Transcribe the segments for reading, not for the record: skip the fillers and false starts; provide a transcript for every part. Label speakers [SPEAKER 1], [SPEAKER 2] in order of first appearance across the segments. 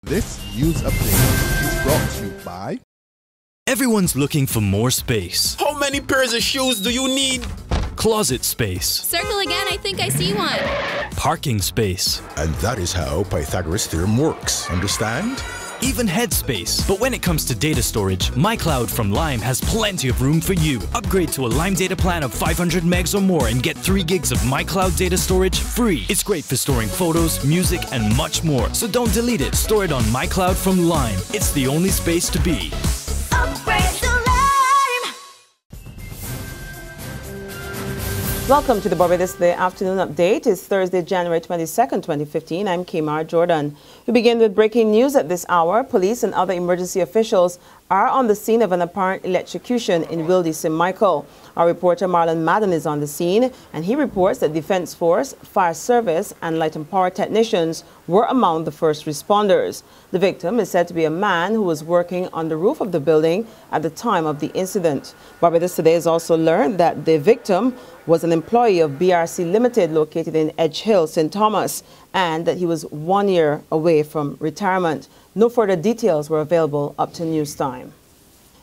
[SPEAKER 1] This news update is brought to you by...
[SPEAKER 2] Everyone's looking for more space.
[SPEAKER 3] How many pairs of shoes do you need?
[SPEAKER 2] Closet space.
[SPEAKER 4] Circle again, I think I see one.
[SPEAKER 2] Parking space.
[SPEAKER 5] And that is how Pythagoras' theorem works, understand?
[SPEAKER 2] Even headspace. But when it comes to data storage, MyCloud from Lime has plenty of room for you. Upgrade to a Lime data plan of 500 megs or more and get 3 gigs of MyCloud data storage free. It's great for storing photos, music, and much more. So don't delete it. Store it on MyCloud from Lime. It's the only space to be.
[SPEAKER 6] Upgrade to Lime!
[SPEAKER 7] Welcome to the Barbados Day Afternoon Update. It's Thursday, January 22nd, 2015. I'm Kamar Jordan. We begin with breaking news at this hour. Police and other emergency officials are on the scene of an apparent electrocution in Wildey, St. Michael. Our reporter Marlon Madden is on the scene, and he reports that Defense Force, Fire Service, and Light and Power technicians were among the first responders. The victim is said to be a man who was working on the roof of the building at the time of the incident. Barbados Today has also learned that the victim was an employee of BRC Limited located in Edge Hill, St. Thomas, and that he was 1 year away from retirement. No further details were available up to news time.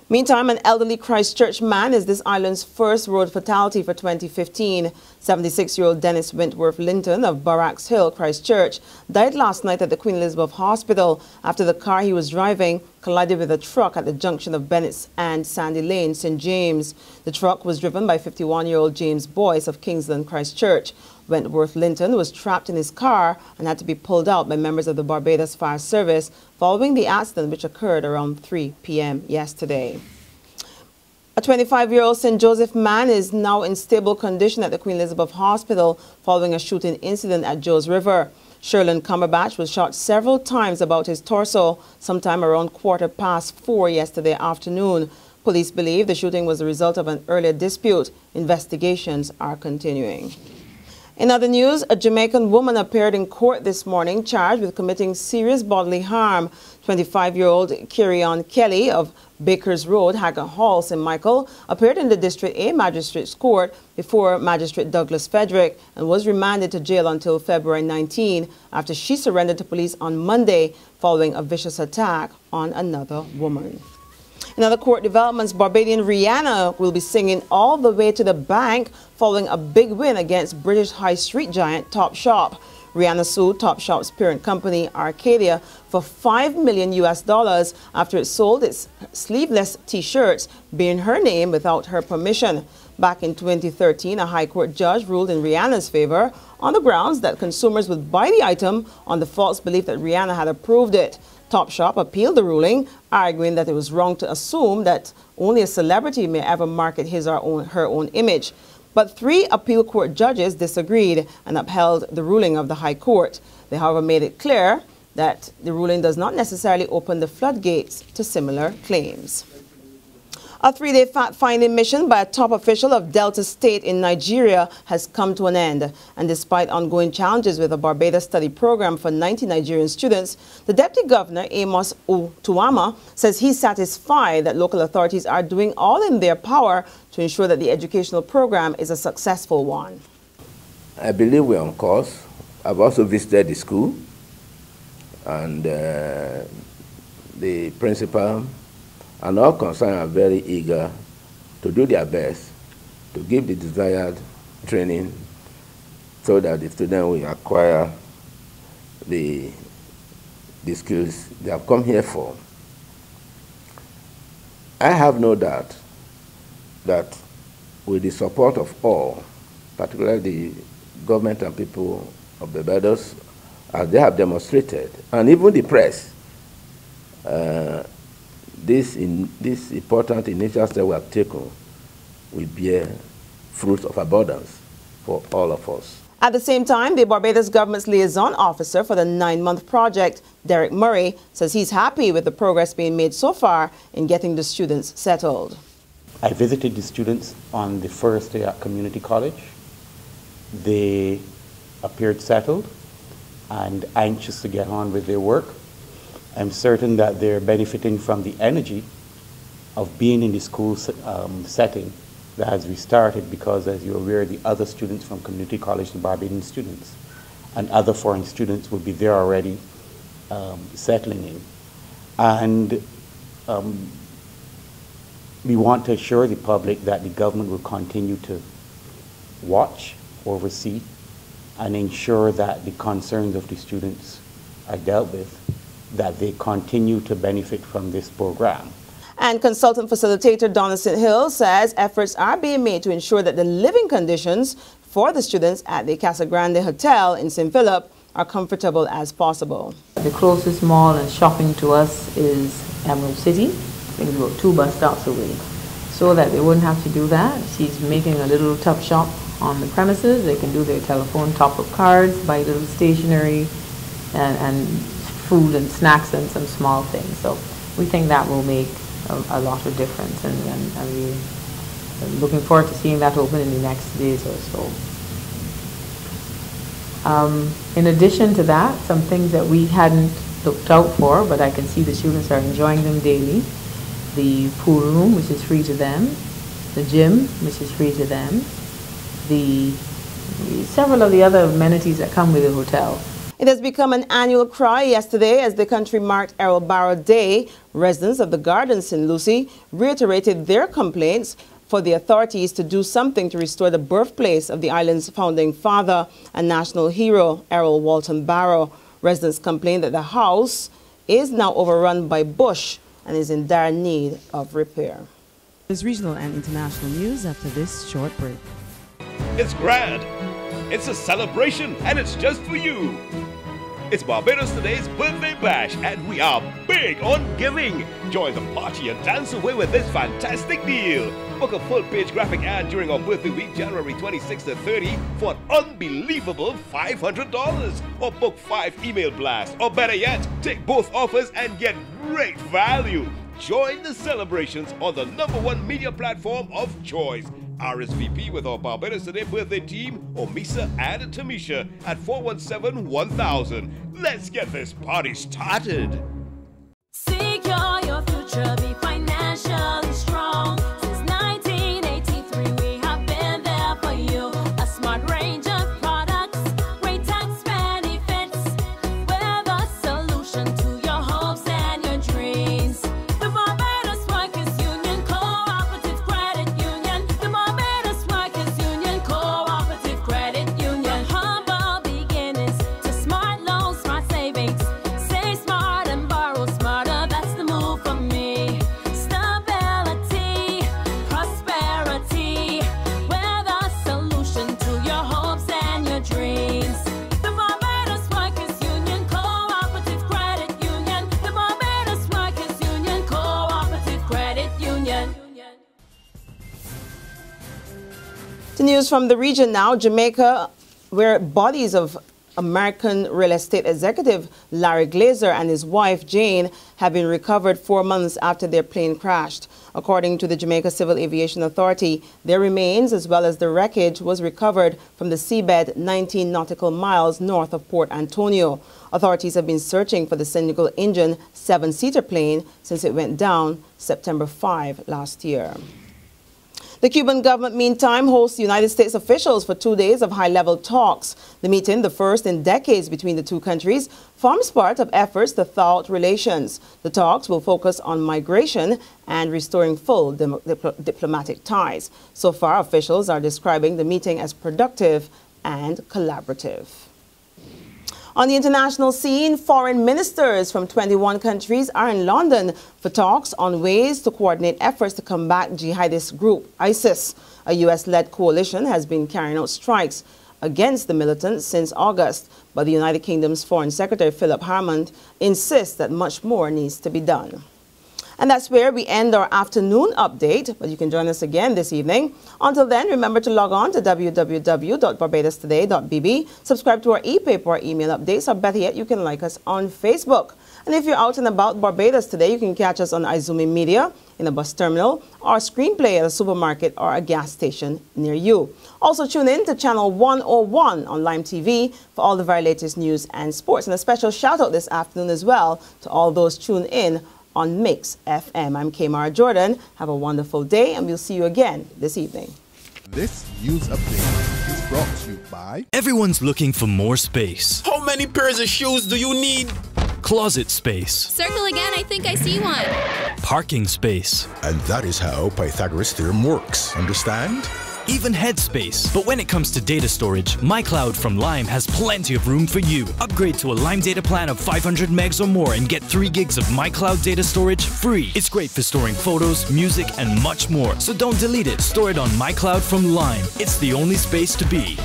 [SPEAKER 7] Meantime, an elderly Christchurch man is this island's first road fatality for 2015. 76-year-old Dennis Wentworth Linton of Barracks Hill, Christchurch, died last night at the Queen Elizabeth Hospital after the car he was driving collided with a truck at the junction of Bennett's and Sandy Lane, St. James. The truck was driven by 51-year-old James Boyce of Kingsland, Christchurch. Wentworth Linton was trapped in his car and had to be pulled out by members of the Barbados Fire Service following the accident, which occurred around 3 p.m. yesterday. A 25-year-old St. Joseph man is now in stable condition at the Queen Elizabeth Hospital following a shooting incident at Joes River. Sherlin Cumberbatch was shot several times about his torso sometime around 4:15 yesterday afternoon. Police believe the shooting was a result of an earlier dispute. Investigations are continuing. In other news, a Jamaican woman appeared in court this morning charged with committing serious bodily harm. 25-year-old Kirion Kelly of Bakers Road, Haggard Hall, St. Michael, appeared in the District A Magistrates Court before Magistrate Douglas Frederick and was remanded to jail until February 19 after she surrendered to police on Monday following a vicious attack on another woman. In other court developments, Barbadian Rihanna will be singing all the way to the bank following a big win against British high street giant Topshop. Rihanna sued Topshop's parent company, Arcadia, for $5 million after it sold its sleeveless T-shirts bearing her name without her permission. Back in 2013, a high court judge ruled in Rihanna's favor on the grounds that consumers would buy the item on the false belief that Rihanna had approved it. Topshop appealed the ruling, arguing that it was wrong to assume that only a celebrity may ever market his or her own image. But 3 appeal court judges disagreed and upheld the ruling of the High Court. They, however, made it clear that the ruling does not necessarily open the floodgates to similar claims. A 3-day fact-finding mission by a top official of Delta State in Nigeria has come to an end. And despite ongoing challenges with a Barbados study program for 90 Nigerian students, the Deputy Governor, Amos Utuama, says he's satisfied that local authorities are doing all in their power to ensure that the educational program is a successful one.
[SPEAKER 8] I believe we're on course. I've also visited the school, and the principal and all concerned are very eager to do their best to give the desired training so that the student will acquire the skills they have come here for. I have no doubt that with the support of all, particularly the government and people of Barbados, as they have demonstrated, and even the press, this important initiative that we have taken will bear fruits of abundance for all of us.
[SPEAKER 7] At the same time, the Barbados government's liaison officer for the 9-month project, Derek Murray, says he's happy with the progress being made so far in getting the students settled.
[SPEAKER 9] I visited the students on the first day at community college. They appeared settled and anxious to get on with their work. I'm certain that they're benefiting from the energy of being in the school setting that has restarted because, as you're aware, the other students from community college, the Barbadian students, and other foreign students will be there already settling in. And we want to assure the public that the government will continue to watch, oversee, and ensure that the concerns of the students are dealt with, that they continue to benefit from this program.
[SPEAKER 7] And consultant facilitator Donna St. Hill says efforts are being made to ensure that the living conditions for the students at the Casa Grande Hotel in St. Philip are comfortable as possible.
[SPEAKER 10] The closest mall and shopping to us is Emerald City. I think it's about 2 bus stops away. So that they wouldn't have to do that, she's making a little tuck shop on the premises. They can do their telephone top-up cards, buy little stationery and food and snacks and some small things. So we think that will make a lot of difference, and we're looking forward to seeing that open in the next days or so. In addition to that, some things that we hadn't looked out for, but I can see the students are enjoying them daily. The pool room, which is free to them, the gym, which is free to them, several of the other amenities that come with the hotel.
[SPEAKER 7] It has become an annual cry yesterday as the country marked Errol Barrow Day. Residents of the Gardens St. Lucie reiterated their complaints for the authorities to do something to restore the birthplace of the island's founding father and national hero, Errol Walton Barrow. Residents complained that the house is now overrun by bush and is in dire need of repair.
[SPEAKER 11] There's regional and international news after this short break.
[SPEAKER 12] It's grand. It's a celebration, and it's just for you. It's Barbados Today's birthday bash, and we are big on giving. Join the party and dance away with this fantastic deal. Book a full-page graphic ad during our birthday week, January 26th to 30, for an unbelievable $500. Or book 5 email blasts. Or better yet, take both offers and get great value. Join the celebrations on the #1 media platform of choice. RSVP with our Barbados Today birthday team or Misa and Tamisha at 417-1000. Let's get this party started.
[SPEAKER 6] Secure your future, be financially strong. Since 1983, we have been there for you. A smart range of products, great tax benefits. We're the solution to your hopes and your dreams. The Barbados Workers Union Cooperative Credit Union. The Barbados Workers Union Cooperative Credit Union. Humble beginnings to smart loans, smart savings. Save smart and borrow smarter. That's the move for me. Stability, prosperity. We're the solution to your hopes and your dreams. The Barbados Workers Union Cooperative Credit Union. The Barbados Workers Union Cooperative Credit Union.
[SPEAKER 7] To news from the region now, Jamaica, where bodies of American real estate executive Larry Glazer and his wife Jane have been recovered 4 months after their plane crashed. According to the Jamaica Civil Aviation Authority, their remains as well as the wreckage was recovered from the seabed 19 nautical miles north of Port Antonio. Authorities have been searching for the single engine 7-seater plane since it went down September 5 last year. The Cuban government, meantime, hosts United States officials for 2 days of high-level talks. The meeting, the first in decades between the two countries, forms part of efforts to thaw out relations. The talks will focus on migration and restoring full diplomatic ties. So far, officials are describing the meeting as productive and collaborative. On the international scene, foreign ministers from 21 countries are in London for talks on ways to coordinate efforts to combat jihadist group ISIS. A U.S.-led coalition has been carrying out strikes against the militants since August, but the United Kingdom's Foreign Secretary Philip Hammond insists that much more needs to be done. And that's where we end our afternoon update, but you can join us again this evening. Until then, remember to log on to www.barbadostoday.bb, subscribe to our e-paper or email updates, or better yet, you can like us on Facebook. And if you're out and about Barbados today, you can catch us on Izumi Media, in a bus terminal, or screenplay at a supermarket or a gas station near you. Also tune in to Channel 101 on Lime TV for all the very latest news and sports. And a special shout out this afternoon as well to all those tuned in on Mix FM. I'm Kamara Jordan. Have a wonderful day, and we'll see you again this evening.
[SPEAKER 1] This news update is brought to you by...
[SPEAKER 2] Everyone's looking for more space.
[SPEAKER 3] How many pairs of shoes do you need?
[SPEAKER 2] Closet space.
[SPEAKER 4] Circle again, I think I see one.
[SPEAKER 2] Parking space.
[SPEAKER 5] And that is how Pythagoras' theorem works. Understand?
[SPEAKER 2] Even headspace. But when it comes to data storage, MyCloud from Lime has plenty of room for you. Upgrade to a Lime data plan of 500 megs or more and get 3 gigs of MyCloud data storage free. It's great for storing photos, music, and much more. So don't delete it. Store it on MyCloud from Lime. It's the only space to be.